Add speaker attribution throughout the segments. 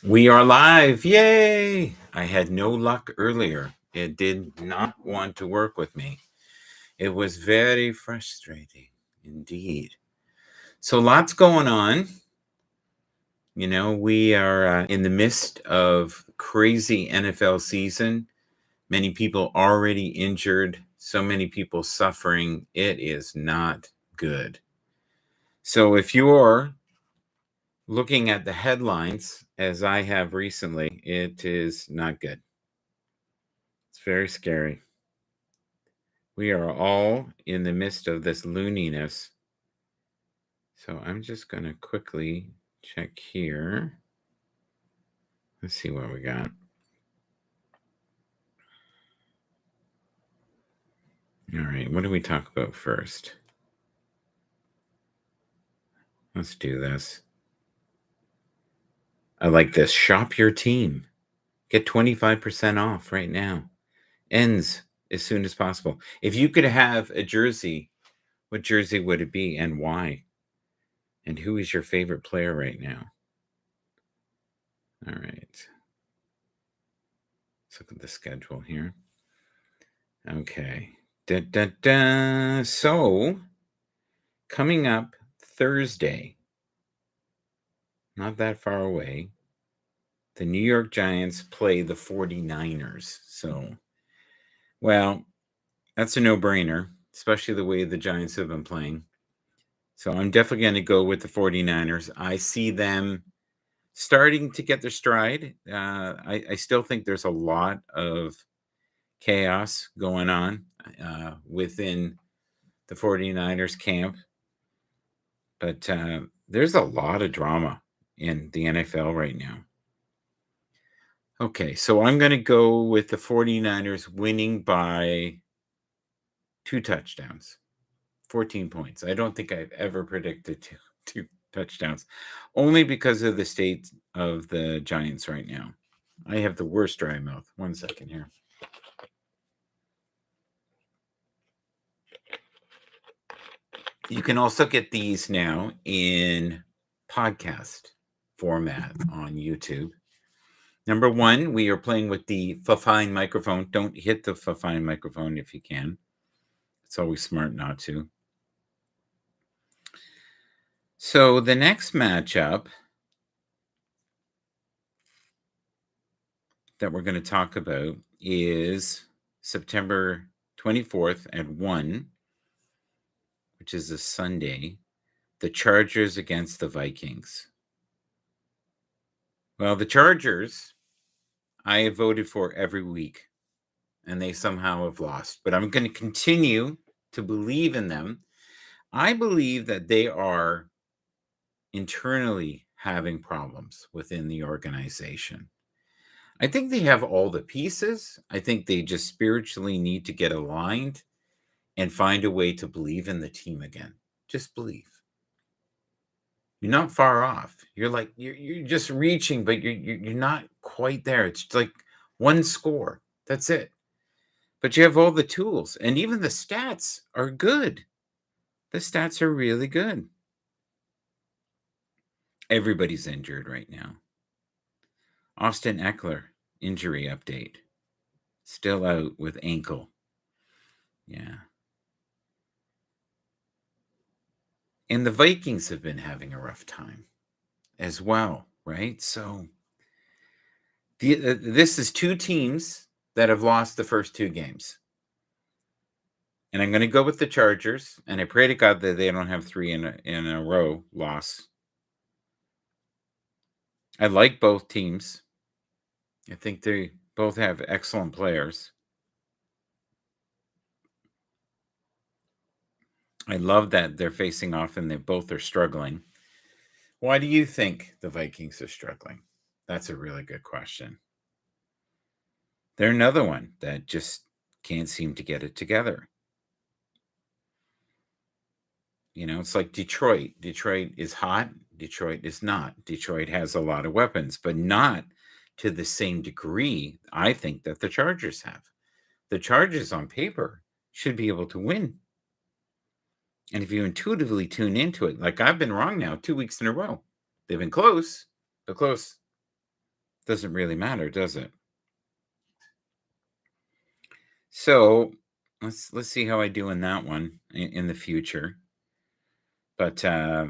Speaker 1: We are live. Yay! I had no luck earlier. It did not want to work with me. It was very frustrating indeed. So, lots going on. We are in the midst of crazy NFL season. Many people already injured, so many people suffering. It is not good. So, if you're looking at the headlines, as I have recently, it is not good. It's very scary. We are all in the midst of this looniness. So I'm just going to quickly check here. Let's see what we got. All right, what do we talk about first? Let's do this. I like this. Shop your team. Get 25% off right now. Ends as soon as possible. If you could have a jersey, what jersey would it be and why? And who is your favorite player right now? All right. Let's look at the schedule here. Okay. So, coming up Thursday, not that far away, the New York Giants play the 49ers. So, well, that's a no-brainer, especially the way the Giants have been playing. So, I'm definitely going to go with the 49ers. I see them starting to get their stride. I still think there's a lot of chaos going on within the 49ers camp. But there's a lot of drama in the NFL right now. Okay, so I'm going to go with the 49ers winning by 2 touchdowns, 14 points. I don't think I've ever predicted two touchdowns, only because of the state of the Giants right now. I have the worst dry mouth. 1 second here. You can also get these now in podcast format on YouTube. Number 1, we are playing with the Fafine microphone. Don't hit the Fafine microphone if you can. It's always smart not to. So the next matchup that we're going to talk about is September 24th at 1, which is a Sunday. The Chargers against the Vikings. Well, the Chargers, I have voted for every week, and they somehow have lost. But I'm going to continue to believe in them. I believe that they are internally having problems within the organization. I think they have all the pieces. I think they just spiritually need to get aligned and find a way to believe in the team again. Just believe. You're not far off. You're just reaching, but you're not quite there. It's like one score. That's it. But you have all the tools, and even the stats are good. The stats are really good. Everybody's injured right now. Austin Eckler, injury update. Still out with ankle. Yeah. And the Vikings have been having a rough time as well, right? So this is 2 teams that have lost the first 2 games. And I'm going to go with the Chargers, and I pray to God that they don't have 3 in a row loss. I like both teams. I think they both have excellent players. I love that they're facing off and they both are struggling. Why do you think the Vikings are struggling? That's a really good question. They're another one that just can't seem to get it together. It's like Detroit. Detroit is hot. Detroit is not. Detroit has a lot of weapons, but not to the same degree, I think, that the Chargers have. The Chargers on paper should be able to win. And if you intuitively tune into it, like I've been wrong now 2 weeks in a row. They've been close, but close. Doesn't really matter, does it? So let's see how I do in that one in the future. But I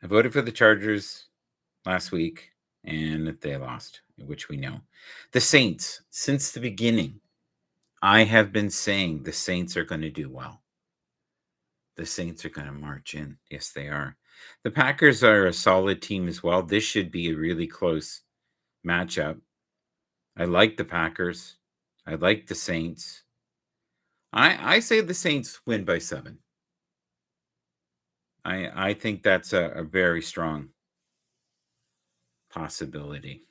Speaker 1: voted for the Chargers last week, and they lost, which we know. The Saints, since the beginning, I have been saying the Saints are going to do well. The Saints are going to march in. Yes, they are. The Packers are a solid team as well. This should be a really close matchup. I like the Packers. I like the Saints. I say the Saints win by 7. I think that's a very strong possibility.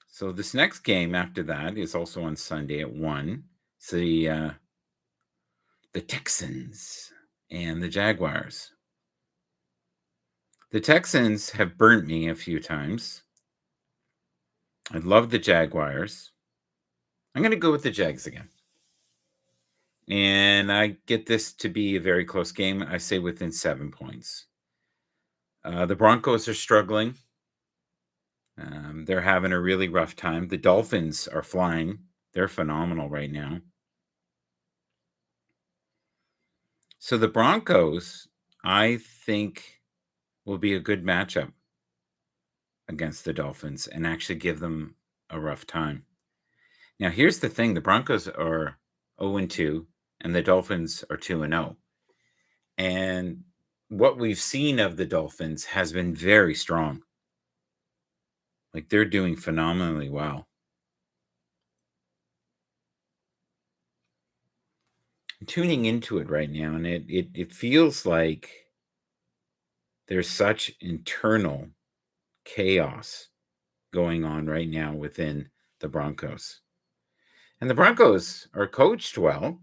Speaker 1: So this next game after that is also on Sunday at 1. It's the Texans and the Jaguars. The Texans have burnt me a few times. I love the Jaguars. I'm going to go with the Jags again. And I get this to be a very close game. I say within 7 points. The Broncos are struggling. They're having a really rough time. The Dolphins are flying. They're phenomenal right now. So the Broncos, I think, will be a good matchup against the Dolphins and actually give them a rough time. Now, here's the thing. The Broncos are 0-2, and the Dolphins are 2-0. And what we've seen of the Dolphins has been very strong. Like, they're doing phenomenally well. I'm tuning into it right now, and it feels like there's such internal chaos going on right now within the Broncos. And the Broncos are coached well,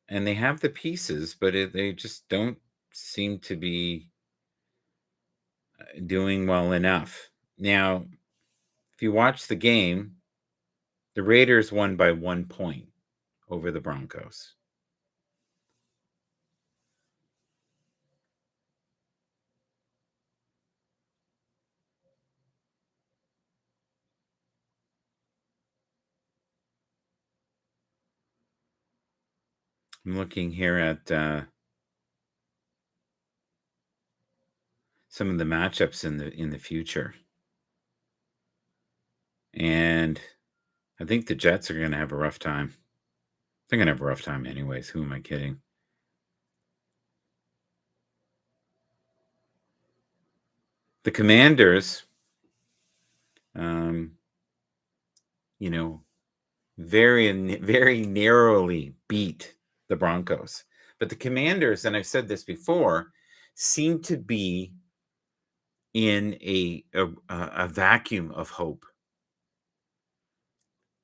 Speaker 1: and they have the pieces, but they just don't seem to be doing well enough. Now, if you watch the game, the Raiders won by 1 point over the Broncos. I'm looking here at some of the matchups in the future, and I think the Jets are going to have a rough time. They're going to have a rough time, anyways. Who am I kidding? The Commanders, um, you know, very narrowly beat the Broncos. But the Commanders, and I've said this before, seem to be in a vacuum of hope.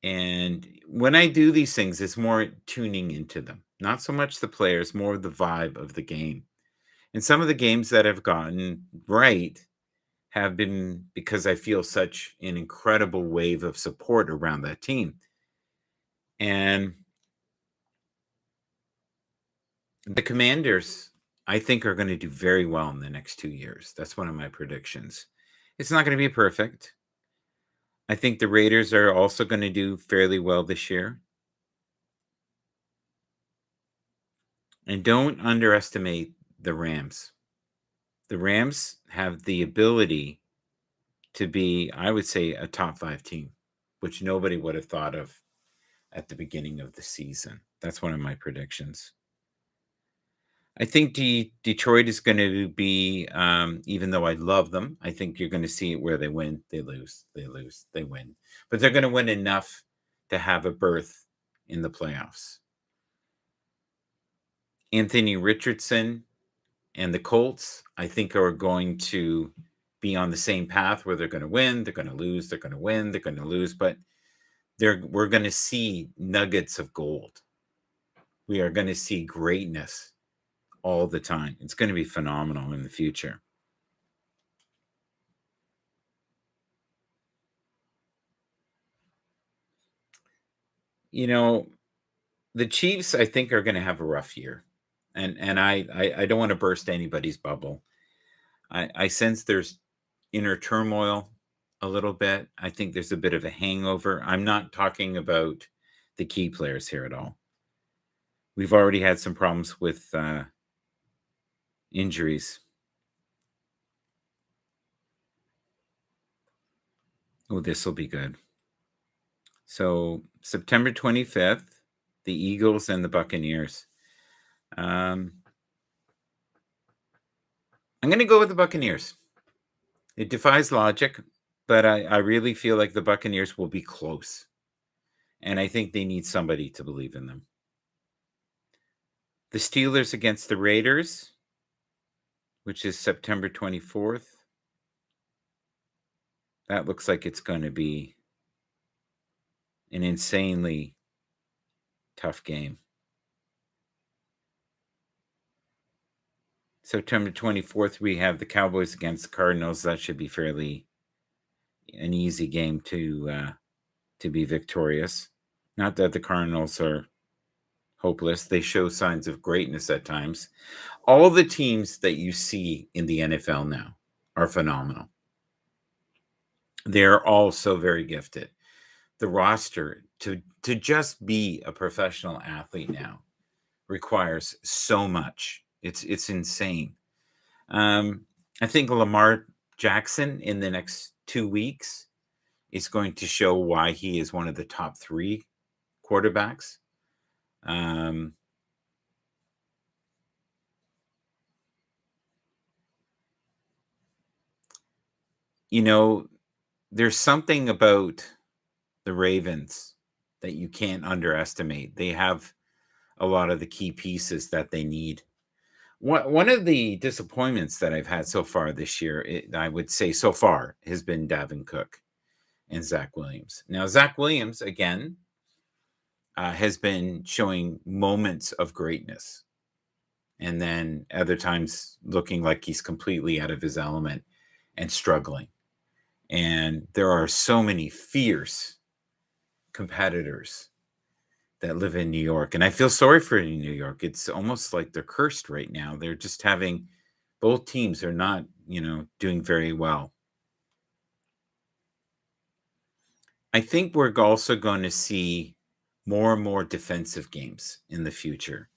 Speaker 1: And when I do these things, it's more tuning into them, not so much the players, more the vibe of the game. And some of the games that I've gotten right have been because I feel such an incredible wave of support around that team. And the Commanders, I think, are going to do very well in the next 2 years. That's one of my predictions. It's not going to be perfect. I think the Raiders are also going to do fairly well this year. And don't underestimate the Rams. The Rams have the ability to be, I would say, a top 5 team, which nobody would have thought of at the beginning of the season. That's one of my predictions. I think Detroit is going to be, even though I love them, I think you're going to see it where they win, they lose, they lose, they win. But they're going to win enough to have a berth in the playoffs. Anthony Richardson and the Colts, I think, are going to be on the same path where they're going to win, they're going to lose, they're going to win, they're going to lose, but we're going to see nuggets of gold. We are going to see greatness all the time. It's going to be phenomenal in the future. You know, the Chiefs, I think, are going to have a rough year, and I don't want to burst anybody's bubble. I sense there's inner turmoil a little bit. I think there's a bit of a hangover. I'm not talking about the key players here at all. We've already had some problems with injuries. Oh, this will be good. So September 25th, the Eagles and the Buccaneers. I'm going to go with the Buccaneers. It defies logic, but I really feel like the Buccaneers will be close. And I think they need somebody to believe in them. The Steelers against the Raiders, which is September 24th. That looks like it's going to be an insanely tough game. September 24th, we have the Cowboys against the Cardinals. That should be fairly an easy game to be victorious. Not that the Cardinals are hopeless. They show signs of greatness at times. All the teams that you see in the NFL now are phenomenal. They're all so very gifted. The roster to just be a professional athlete now requires so much. It's insane. I think Lamar Jackson in the next 2 weeks is going to show why he is one of the top 3 quarterbacks. You know, there's something about the Ravens that you can't underestimate. They have a lot of the key pieces that they need. One of the disappointments that I've had so far this year, I would say so far, has been Dalvin Cook and Zach Williams. Now, Zach Williams, again, has been showing moments of greatness. And then other times looking like he's completely out of his element and struggling. And there are so many fierce competitors that live in New York. And I feel sorry for New York. It's almost like they're cursed right now. They're just having, both teams are not, doing very well. I think we're also going to see more and more defensive games in the future.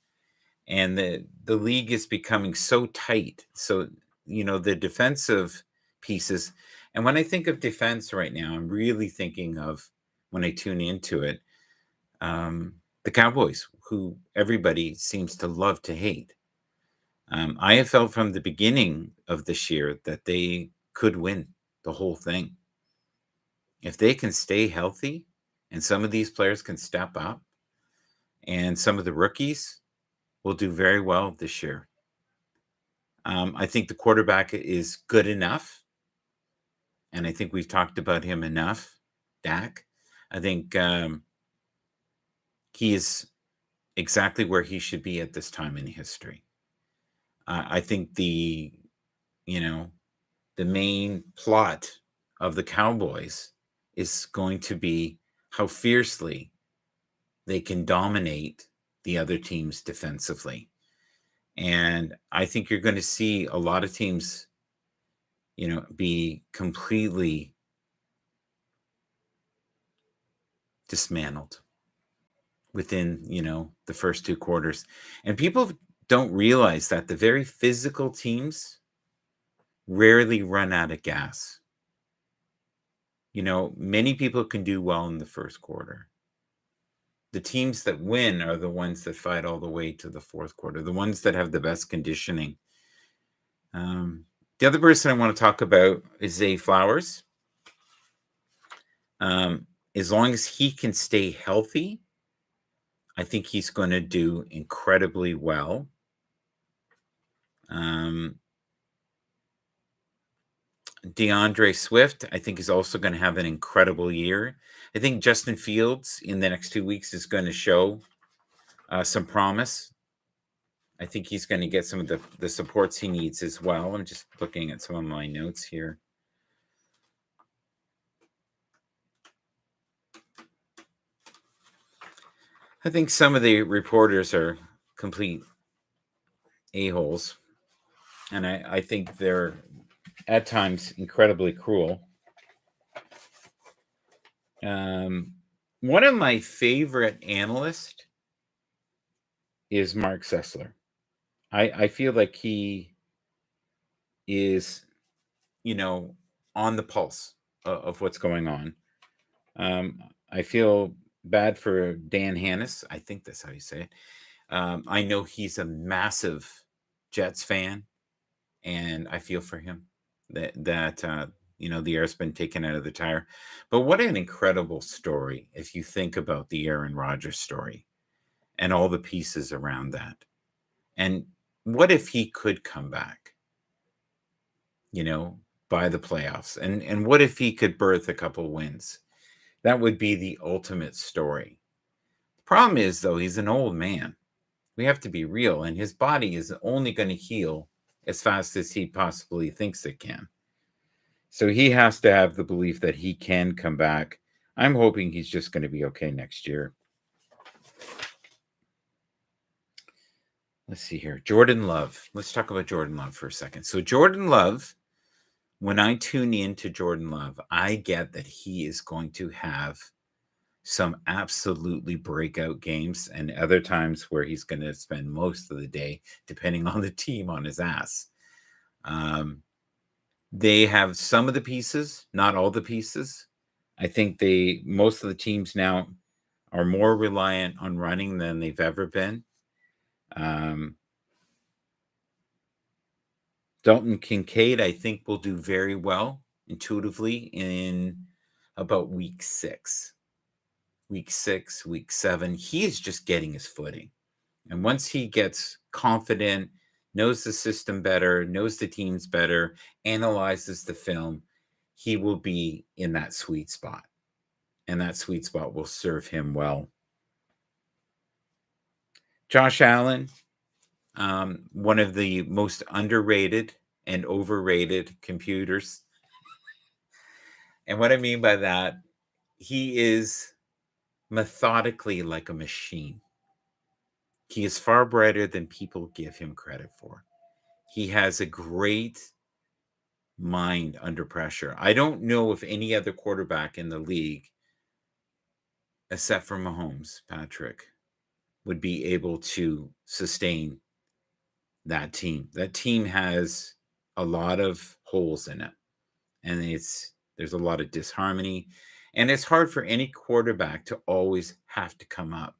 Speaker 1: And the league is becoming so tight. So, the defensive pieces. And when I think of defense right now, I'm really thinking of, when I tune into it, the Cowboys, who everybody seems to love to hate. I have felt from the beginning of this year that they could win the whole thing. If they can stay healthy and some of these players can step up and some of the rookies will do very well this year. I think the quarterback is good enough. And I think we've talked about him enough, Dak. I think he is exactly where he should be at this time in history. I think the main plot of the Cowboys is going to be how fiercely they can dominate the other teams defensively. And I think you're going to see a lot of teams, be completely dismantled within, the first 2 quarters. And people don't realize that the very physical teams rarely run out of gas. Many people can do well in the first quarter. The teams that win are the ones that fight all the way to the fourth quarter, the ones that have the best conditioning. The other person I want to talk about is Zay Flowers. As long as he can stay healthy, I think he's going to do incredibly well. DeAndre Swift, I think, is also going to have an incredible year. I think Justin Fields in the next 2 weeks is going to show some promise. I think he's going to get some of the supports he needs as well. I'm just looking at some of my notes here. I think some of the reporters are complete a-holes. And I think they're at times incredibly cruel. One of my favorite analysts is Mark Sessler. I feel like he is, on the pulse of what's going on. I feel bad for Dan Hannis. I think that's how you say it. I know he's a massive Jets fan, and I feel for him that the air's been taken out of the tire. But what an incredible story if you think about the Aaron Rodgers story and all the pieces around that. And what if he could come back, by the playoffs? And what if he could birth a couple wins? That would be the ultimate story. The problem is, though, he's an old man. We have to be real, and his body is only going to heal as fast as he possibly thinks it can. So he has to have the belief that he can come back. I'm hoping he's just going to be okay next year. Let's see here. Jordan Love. Let's talk about Jordan Love for a second. So Jordan Love, when I tune into Jordan Love, I get that he is going to have some absolutely breakout games and other times where he's going to spend most of the day, depending on the team, on his ass. They have some of the pieces, not all the pieces. I think most of the teams now are more reliant on running than they've ever been. Dalton Kincaid, I think, will do very well intuitively in about week 6. Week 6, week 7, he is just getting his footing. And once he gets confident, knows the system better, knows the teams better, analyzes the film, he will be in that sweet spot. And that sweet spot will serve him well. Josh Allen, one of the most underrated and overrated computers. And what I mean by that, he is methodically like a machine. He is far brighter than people give him credit for. He has a great mind under pressure. I don't know if any other quarterback in the league, except for Mahomes, Patrick, would be able to sustain that team. That team has a lot of holes in it, and there's a lot of disharmony, and it's hard for any quarterback to always have to come up.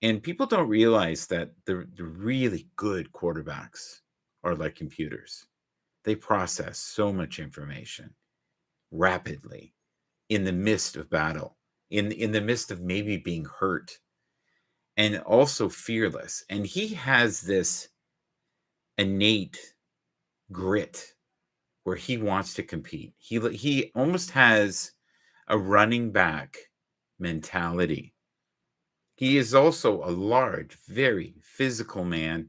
Speaker 1: And people don't realize that the really good quarterbacks are like computers. They process so much information rapidly in the midst of battle, in the midst of maybe being hurt, and also fearless. And he has this innate grit where he wants to compete. He almost has a running back mentality. He is also a large, very physical man,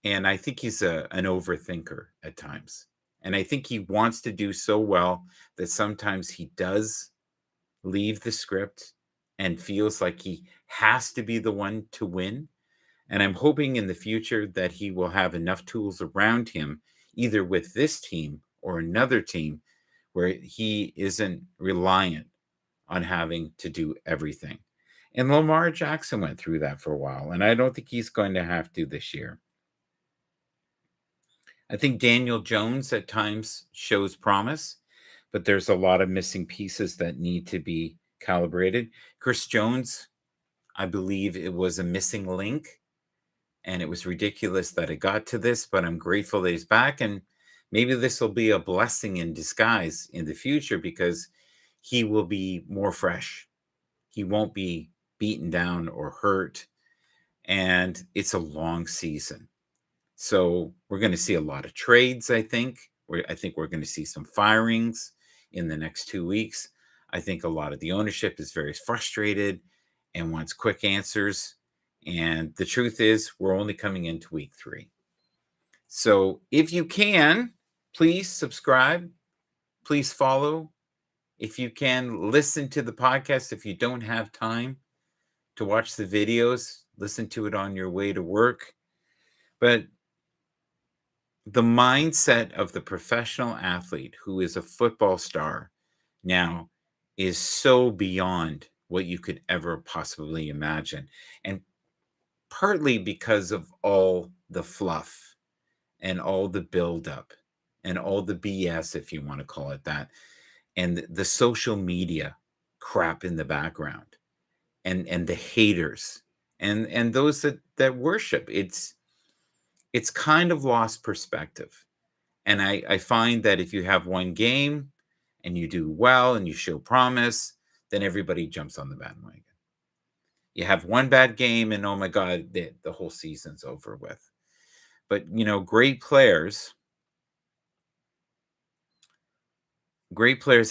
Speaker 1: and I think he's an overthinker at times. And I think he wants to do so well that sometimes he does leave the script and feels like he has to be the one to win. And I'm hoping in the future that he will have enough tools around him, either with this team or another team, where he isn't reliant on having to do everything. And Lamar Jackson went through that for a while, and I don't think he's going to have to this year. I think Daniel Jones at times shows promise, but there's a lot of missing pieces that need to be calibrated. Chris Jones, I believe it was a missing link, and it was ridiculous that it got to this, but I'm grateful that he's back, and maybe this will be a blessing in disguise in the future because he will be more fresh. He won't be beaten down or hurt, and it's a long season. So we're going to see a lot of trades, I think. I think we're going to see some firings in the next 2 weeks. I think a lot of the ownership is very frustrated and wants quick answers. And the truth is, we're only coming into week 3. So if you can, please subscribe. Please follow. If you can, listen to the podcast. If you don't have time to watch the videos, listen to it on your way to work. But the mindset of the professional athlete who is a football star now is so beyond what you could ever possibly imagine. And partly because of all the fluff and all the buildup and all the BS, if you want to call it that, and the social media crap in the background, and the haters, and those that worship. It's kind of lost perspective. And I find that if you have one game and you do well and you show promise, then everybody jumps on the bandwagon. You have one bad game and oh my God, the whole season's over with. But great players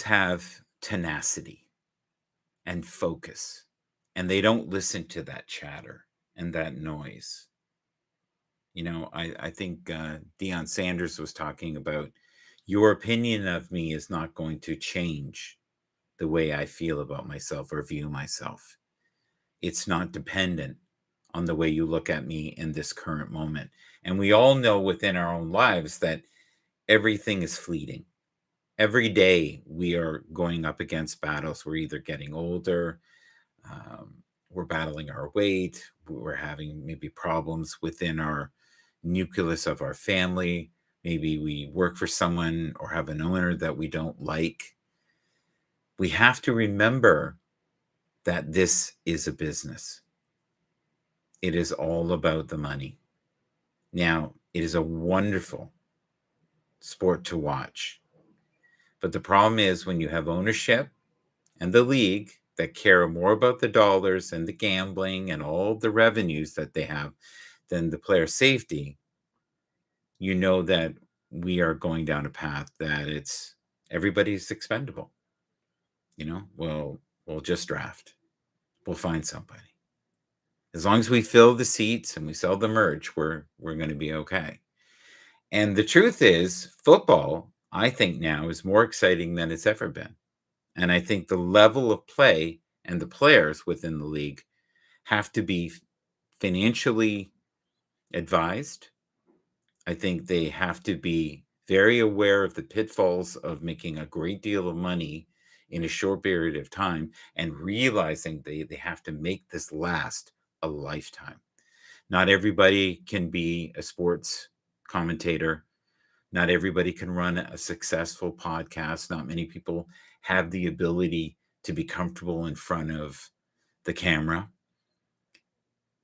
Speaker 1: have tenacity and focus, and they don't listen to that chatter and that noise. I think Deion Sanders was talking about your opinion of me is not going to change the way I feel about myself or view myself. It's not dependent on the way you look at me in this current moment. And we all know within our own lives that everything is fleeting. Every day we are going up against battles. We're either getting older, um, we're battling our weight, we're having maybe problems within our nucleus of our family. Maybe we work for someone or have an owner that we don't like. We have to remember that this is a business. It is all about the money. Now, it is a wonderful sport to watch. But the problem is when you have ownership and the league that care more about the dollars and the gambling and all the revenues that they have than the player safety, you know that we are going down a path that it's everybody's expendable. We'll just draft. We'll find somebody. As long as we fill the seats and we sell the merch, we're going to be okay. And the truth is, football, I think now is more exciting than it's ever been. And I think the level of play and the players within the league have to be financially advised. I think they have to be very aware of the pitfalls of making a great deal of money in a short period of time and realizing they have to make this last a lifetime. Not everybody can be a sports commentator. Not everybody can run a successful podcast. Not many people have the ability to be comfortable in front of the camera.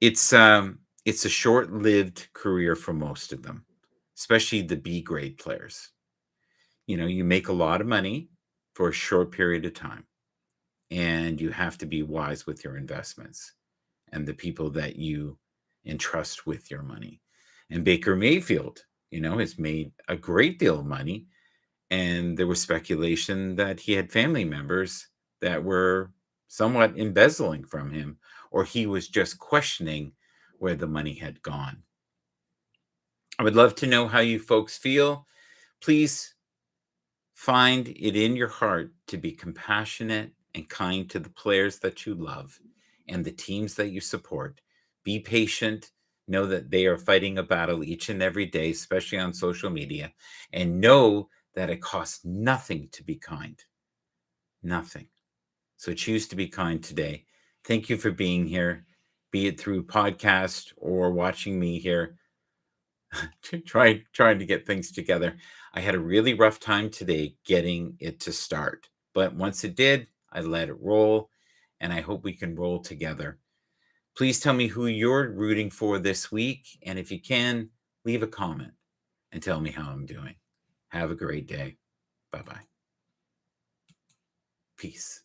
Speaker 1: It's a short-lived career for most of them, especially the B grade players. You make a lot of money for a short period of time, and you have to be wise with your investments and the people that you entrust with your money. And Baker Mayfield, has made a great deal of money. And there was speculation that he had family members that were somewhat embezzling from him, or he was just questioning where the money had gone. I would love to know how you folks feel. Please find it in your heart to be compassionate and kind to the players that you love and the teams that you support. Be patient. Know that they are fighting a battle each and every day, especially on social media, and know that it costs nothing to be kind. Nothing. So choose to be kind today. Thank you for being here, be it through podcast or watching me here trying to get things together. I had a really rough time today getting it to start, but once it did, I let it roll, and I hope we can roll together. Please tell me who you're rooting for this week, and if you can, leave a comment and tell me how I'm doing. Have a great day. Bye-bye. Peace.